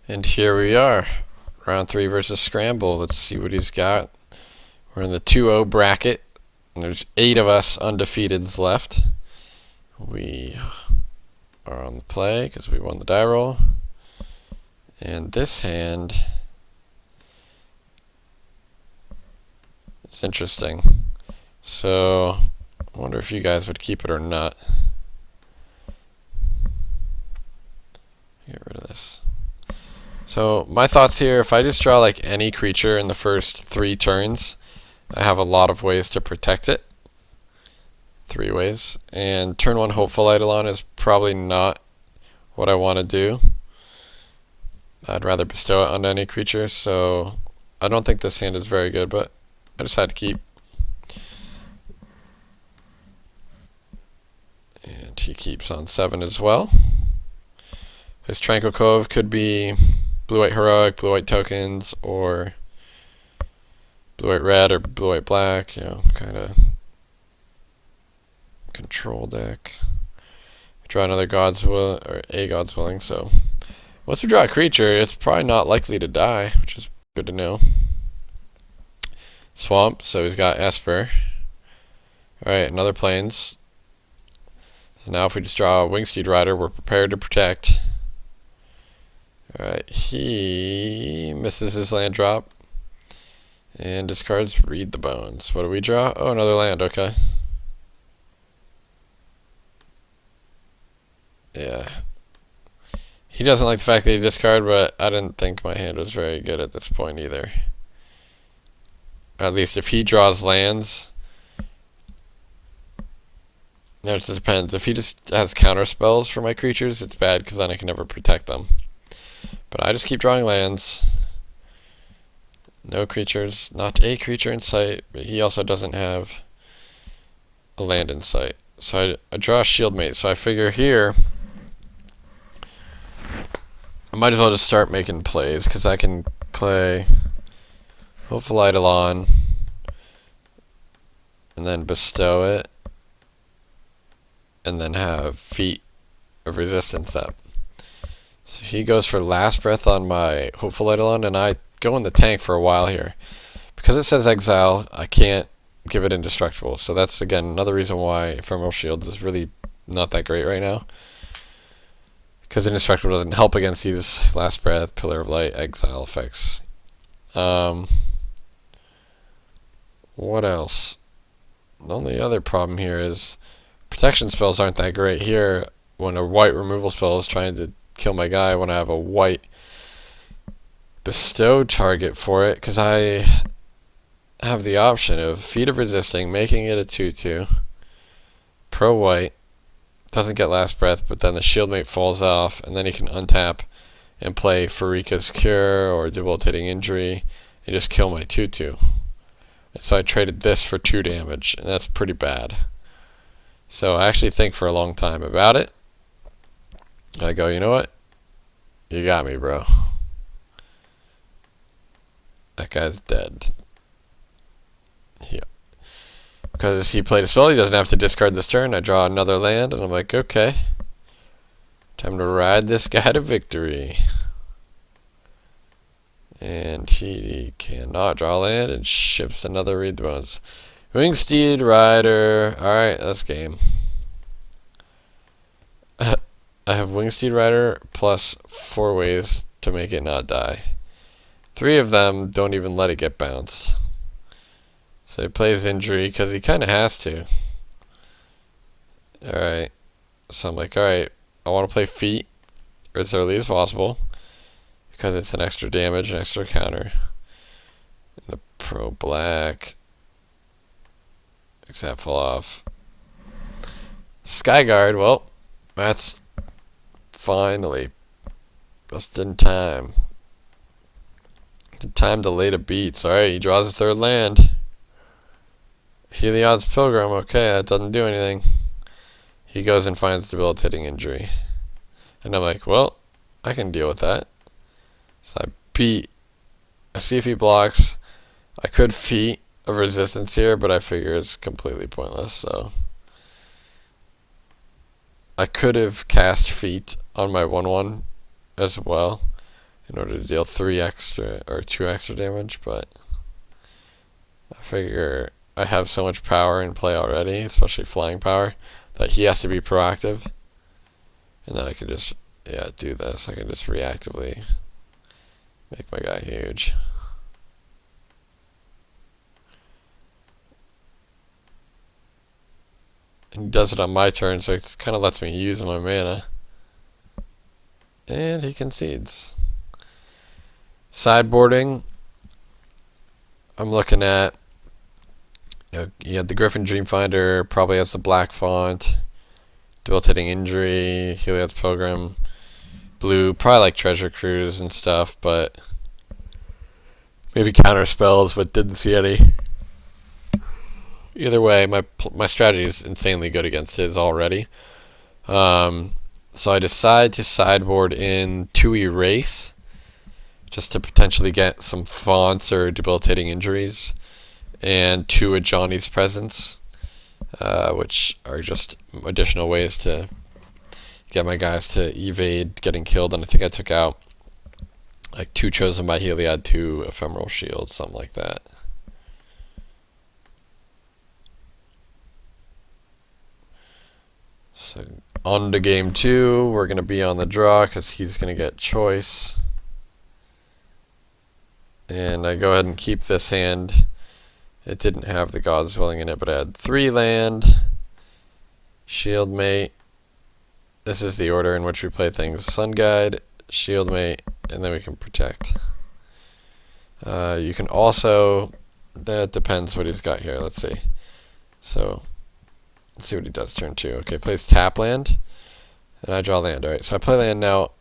And here we are, round 3 versus Scramble. Let's see what he's got. We're in the 2-0 bracket, and there's 8 of us undefeateds left. We are on the play because we won the die roll. And this hand is interesting. So, I wonder if you guys would keep it or not. Get rid of this. So my thoughts here, if I just draw like any creature in the first 3 turns, I have a lot of ways to protect it. 3 ways. And turn 1 Hopeful Eidolon is probably not what I want to do. I'd rather bestow it on any creature, so I don't think this hand is very good, but I just had to keep. And he keeps on 7 as well. His Tranquil Cove could be blue-white heroic, blue-white tokens, or blue-white red or blue-white black, you know, kind of control deck. Draw another God's Will, or a God's Willing, so once we draw a creature, it's probably not likely to die, which is good to know. Swamp, so he's got Esper. Alright, another Plains. So now if we just draw a Wingsteed Rider, we're prepared to protect. Alright, he misses his land drop. And discards Read the Bones. What do we draw? Oh, another land, okay. Yeah. He doesn't like the fact that he discarded, but I didn't think my hand was very good at this point either. At least if he draws lands. Now it just depends. If he just has counter spells for my creatures, it's bad because then I can never protect them. But I just keep drawing lands. No creatures. Not a creature in sight. But he also doesn't have a land in sight. So I draw a Shieldmate. So I figure here I might as well just start making plays, because I can play Hopeful Eidolon and then bestow it and then have Feat of Resistance up. So he goes for Last Breath on my Hopeful Eidolon, and I go in the tank for a while here. Because it says Exile, I can't give it Indestructible. So that's, again, another reason why Ephemeral Shield is really not that great right now. Because Indestructible doesn't help against these Last Breath, Pillar of Light, Exile effects. What else? The only other problem here is protection spells aren't that great here. When a white removal spell is trying to kill my guy, when I have a white bestow target for it, because I have the option of Feat of Resisting, making it a 2/2, pro white, doesn't get Last Breath, but then the Shieldmate falls off, and then he can untap and play Pharika's Cure or Debilitating Injury and just kill my 2/2. And so I traded this for 2 damage, and that's pretty bad. So I actually think for a long time about it. I go, you know what? You got me, bro. That guy's dead. Yeah. Because he played a spell, he doesn't have to discard this turn. I draw another land, and I'm like, okay. Time to ride this guy to victory. And he cannot draw land and ships another Read the Bones. Wingsteed Rider. Alright, that's game. I have Wingsteed Rider plus 4 ways to make it not die. 3 of them don't even let it get bounced. So he plays Injury because he kind of has to. Alright. So I'm like, alright, I want to play Feat as early as possible, because it's an extra damage, an extra counter. The pro black. Except fall off. Skyguard, well, that's finally just in time. Time to lay the beats. Alright, he draws his 3rd land. Heliod's Pilgrim, okay, that doesn't do anything. He goes and finds Debilitating Injury. And I'm like, well, I can deal with that. So I see if he blocks. I could Feat of Resistance here, but I figure it's completely pointless, so I could have cast Feat on my 1/1 as well in order to deal 3 extra or 2 extra damage, but I figure I have so much power in play already, especially flying power, that he has to be proactive, and then I can just do this. I can just reactively make my guy huge. And he does it on my turn, so it kind of lets me use my mana. And he concedes. Sideboarding, I'm looking at, you had the Griffin Dreamfinder, probably has the black font, Debilitating Injury, Heliod's Pilgrim, blue, probably like Treasure Cruise and stuff, but maybe counter spells, but didn't see any. Either way, my strategy is insanely good against his already. So I decide to sideboard in 2 Erase, just to potentially get some fonts or Debilitating Injuries, and 2 Ajani's Presence, which are just additional ways to get my guys to evade getting killed. And I think I took out like 2 Chosen by Heliod, 2 Ephemeral Shields, something like that. So on to game 2, we're going to be on the draw because he's going to get choice. And I go ahead and keep this hand. It didn't have the God's Willing in it, but I had 3 land, Shieldmate. This is the order in which we play things. Sun Guide, Shieldmate, and then we can protect. You can also, that depends what he's got here. Let's see. So, let's see what he does turn 2. Okay, plays tap land, and I draw land. Alright, so I play land now.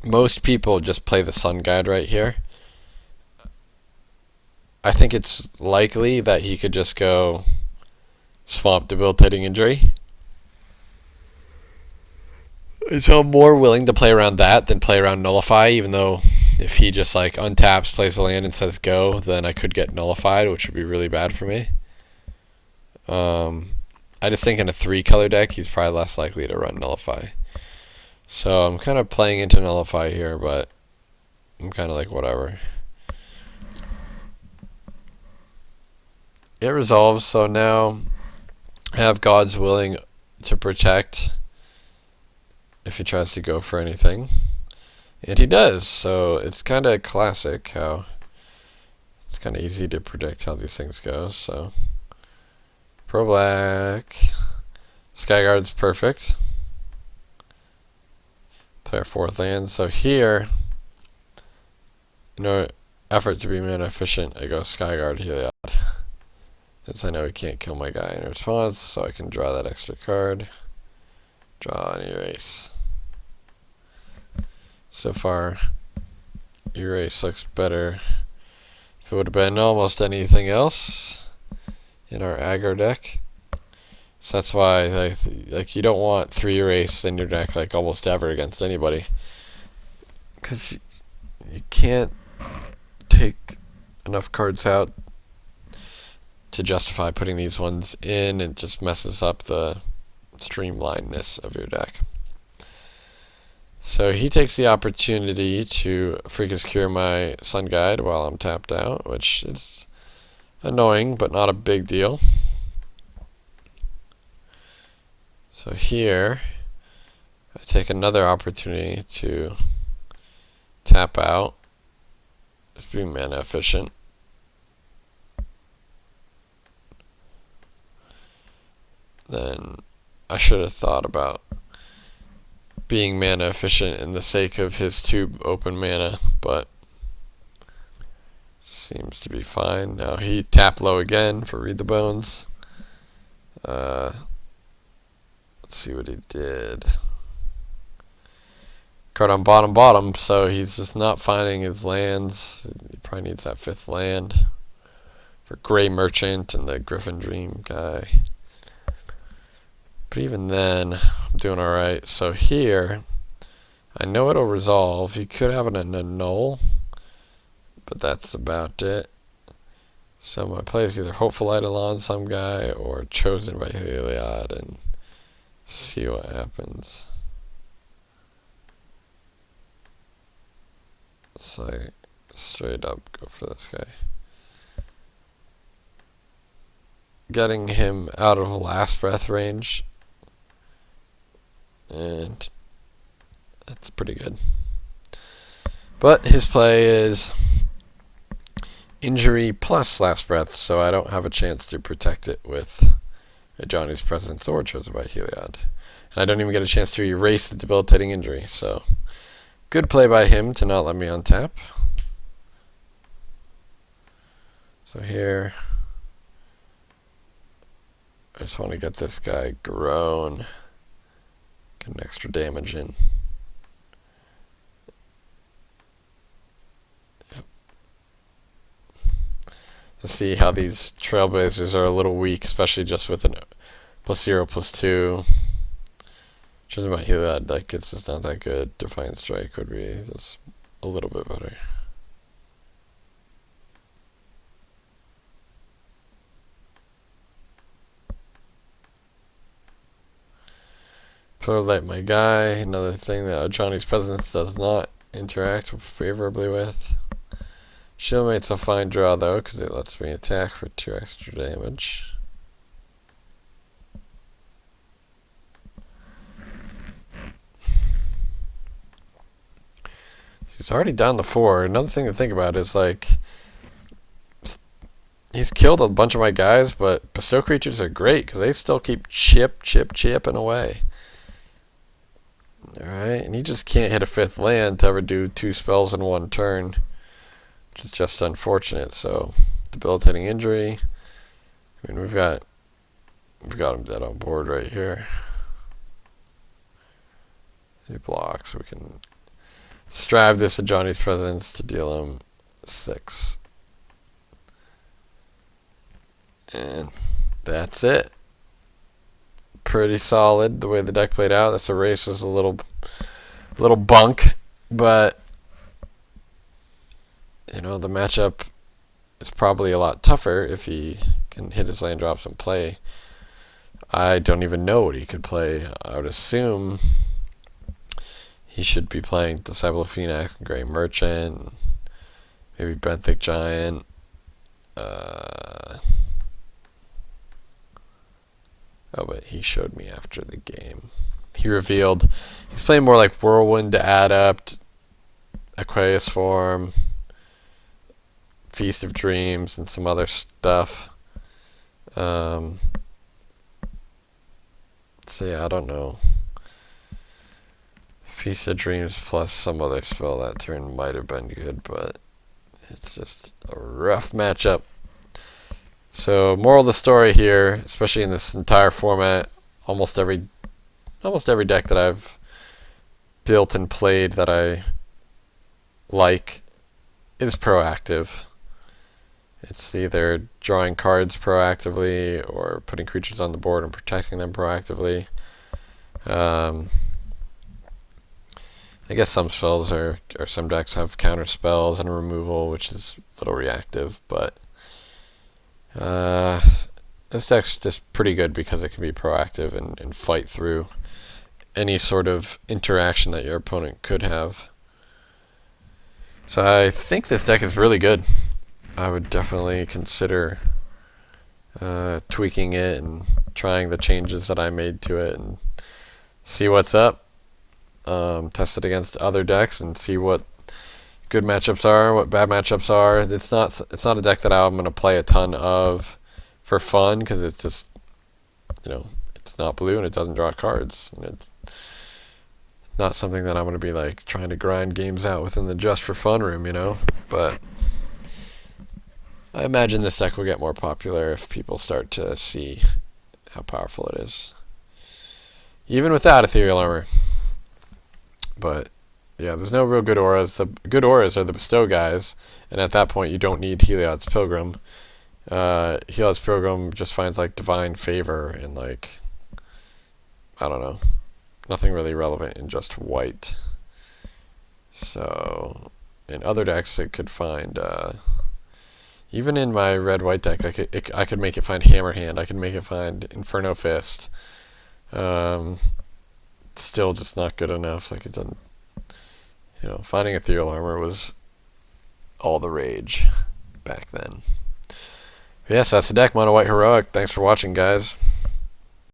Most people just play the Sun Guide right here. I think it's likely that he could just go Swamp Debilitating Injury. So I'm more willing to play around that than play around Nullify, even though if he just like untaps, plays a land, and says go, then I could get nullified, which would be really bad for me. I just think in a 3-color deck, he's probably less likely to run Nullify. So I'm kind of playing into Nullify here, but I'm kind of like, whatever. It resolves, so now I have God's Willing to protect if he tries to go for anything. And he does, so it's kind of classic how it's kind of easy to predict how these things go. So Pro Black, Skyguard's perfect. Play our 4th land. So here, effort to be mana efficient, I go Skyguard Heliod. Since I know he can't kill my guy in response, so I can draw that extra card. Draw and erase. So far, erase looks better. If it would have been almost anything else in our aggro deck. So that's why like you don't want 3 erase in your deck like almost ever against anybody. Because you can't take enough cards out to justify putting these ones in. It just messes up the streamlinedness of your deck. So he takes the opportunity to Freakus Cure my Sun Guide while I'm tapped out, which is annoying, but not a big deal. So here, I take another opportunity to tap out. Just be mana efficient. Then I should have thought about being mana efficient in the sake of his 2 open mana, but seems to be fine. Now he tapped low again for Read the Bones. Let's see what he did. Card on bottom, so he's just not finding his lands. He probably needs that 5th land for Gray Merchant and the Griffin Dream guy. But even then, I'm doing alright. So here, I know it'll resolve. He could have an annul, but that's about it. So my play is either Hopeful Eidolon some guy or Chosen by Heliod and see what happens. So I straight up go for this guy. Getting him out of last breath range, and that's pretty good. But his play is injury plus last breath, so I don't have a chance to protect it with Ajani's Presence or Chosen by Heliod. And I don't even get a chance to erase the debilitating injury, so good play by him to not let me untap. So here, I just want to get this guy grown, get an extra damage in. Yep. To see how these Trailblazers are a little weak, especially just with an +0/+2. Chosen by Heliod, like, it's just not that good. Defiant Strike would be just a little bit better. Prolate my guy, another thing that Ajani's Presence does not interact favorably with. Shieldmate's a fine draw though, because it lets me attack for 2 extra damage. He's already down to 4. Another thing to think about is, like, he's killed a bunch of my guys, but bestow creatures are great because they still keep chipping away. Alright, and he just can't hit a 5th land to ever do 2 spells in 1 turn, which is just unfortunate. So, debilitating injury. I mean, we've got him dead on board right here. He blocks, so we can strive this Ajani's Presence to deal him 6. And that's it. Pretty solid the way the deck played out. This erase was a little bunk, but you know, the matchup is probably a lot tougher if he can hit his land drops and play. I don't even know what he could play. I would assume he should be playing Disciple of Phoenix, Grey Merchant, maybe Benthic Giant. Oh, but he showed me after the game. He revealed he's playing more like Whirlwind Adept, Aqueous Form, Feast of Dreams, and some other stuff. So yeah, I don't know. Feast of Dreams plus some other spell that turn might have been good, but it's just a rough matchup. So, moral of the story here, especially in this entire format, almost every deck that I've built and played that I like is proactive. It's either drawing cards proactively or putting creatures on the board and protecting them proactively. I guess some spells or some decks have counter spells and removal, which is a little reactive, but this deck's just pretty good because it can be proactive and fight through any sort of interaction that your opponent could have. So I think this deck is really good. I would definitely consider tweaking it and trying the changes that I made to it and see what's up. Test it against other decks and see what good matchups are, what bad matchups are. It's not a deck that I'm going to play a ton of for fun because it's just, you know, it's not blue and it doesn't draw cards. And it's not something that I'm going to be like trying to grind games out within the just for fun room, you know. But I imagine this deck will get more popular if people start to see how powerful it is, even without Ethereal Armor. But yeah, there's no real good auras. The good auras are the bestow guys, and at that point you don't need Heliod's Pilgrim. Heliod's Pilgrim just finds like divine favor and like, I don't know, nothing really relevant in just white. So in other decks it could find, even in my red-white deck, I could make it find Hammer Hand. I could make it find Inferno Fist. Still just not good enough. Like, it doesn't, you know, finding Ethereal Armor was all the rage back then. Yes, that's the deck. Mono White Heroic. Thanks for watching, guys.